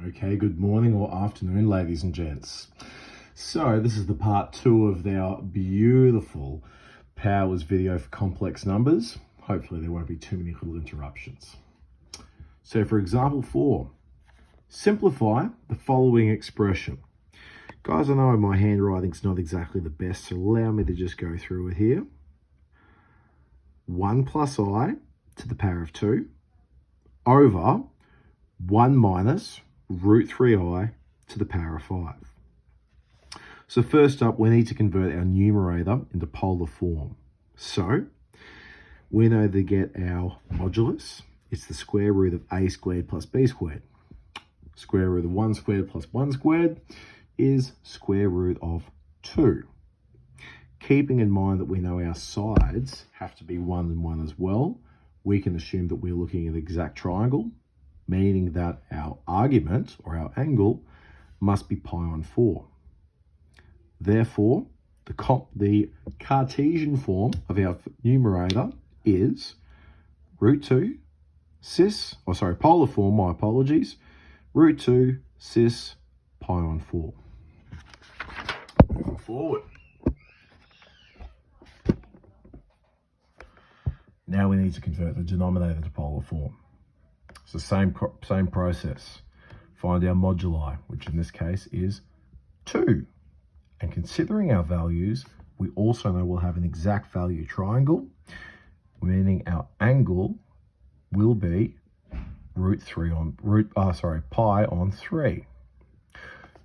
Okay, good morning or afternoon, ladies and gents. So this is the part 2 of our beautiful powers video for complex numbers. Hopefully there won't be too many little interruptions. So for example 4, simplify the following expression. Guys, I know my handwriting's not exactly the best, so allow me to just go through it here. 1 plus I to the power of 2 over 1 minus root 3i to the power of 5. So first up, we need to convert our numerator into polar form. So we know to get our modulus, it's the square root of a squared plus b squared. Square root of 1 squared plus 1 squared is square root of 2. Keeping in mind that we know our sides have to be 1 and 1 as well, we can assume that we're looking at an exact triangle, meaning that our argument or our angle must be pi on 4. Therefore, the Cartesian form of our numerator is root 2 polar form, my apologies, root 2 cis pi on 4. Moving forward. Now we need to convert the denominator to polar form. It's the same process. Find our moduli, which in this case is 2. And considering our values, we also know we'll have an exact value triangle, meaning our angle will be pi on 3.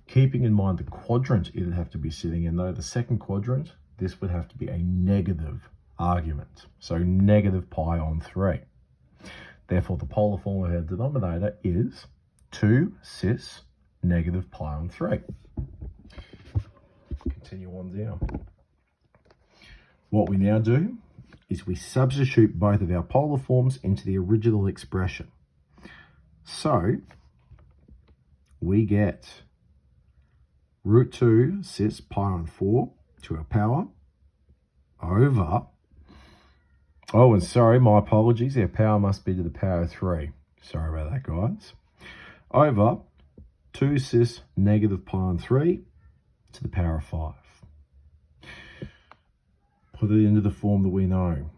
Keeping in mind the quadrant it would have to be sitting in, though, the second quadrant, this would have to be a negative argument. So negative pi on 3. Therefore, the polar form of our denominator is 2 cis negative pi on 3. Continue on down. What we now do is we substitute both of our polar forms into the original expression. So we get root 2 cis pi on 4 to our power over, oh, and sorry, my apologies, our power must be to the power of 3. Sorry about that, guys. Over 2 cis negative pi on 3 to the power of 5. Put it into the form that we know.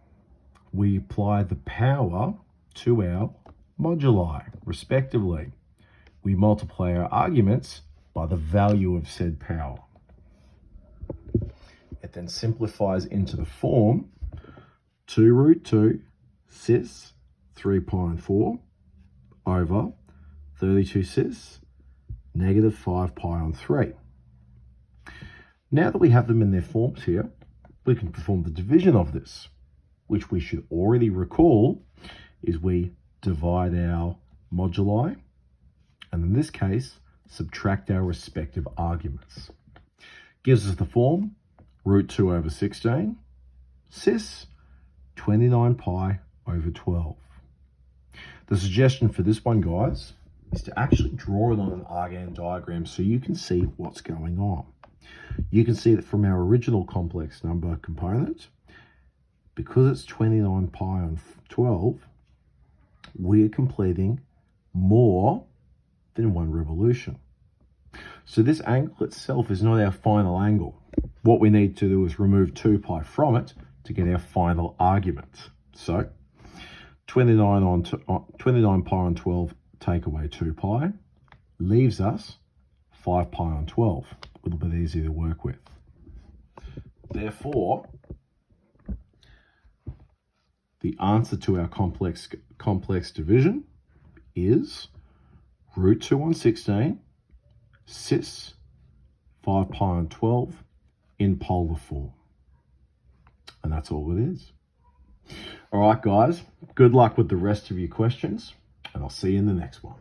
We apply the power to our moduli, respectively. We multiply our arguments by the value of said power. It then simplifies into the form 2 root 2 cis 3 pi on 4 over 32 cis negative 5 pi on 3. Now that we have them in their forms here, we can perform the division of this, which we should already recall is we divide our moduli, and in this case, subtract our respective arguments. Gives us the form root 2 over 16 cis 29 pi over 12. The suggestion for this one, guys, is to actually draw it on an Argand diagram so you can see what's going on. You can see that from our original complex number component, because it's 29 pi on 12, we're completing more than one revolution. So this angle itself is not our final angle. What we need to do is remove 2 pi from it to get our final argument. So 29 pi on 12, take away 2 pi, leaves us 5 pi on 12. A little bit easier to work with. Therefore, the answer to our complex division is root 2 on 16 cis 5 pi on 12 in polar form. And that's all it is. All right, guys, good luck with the rest of your questions, and I'll see you in the next one.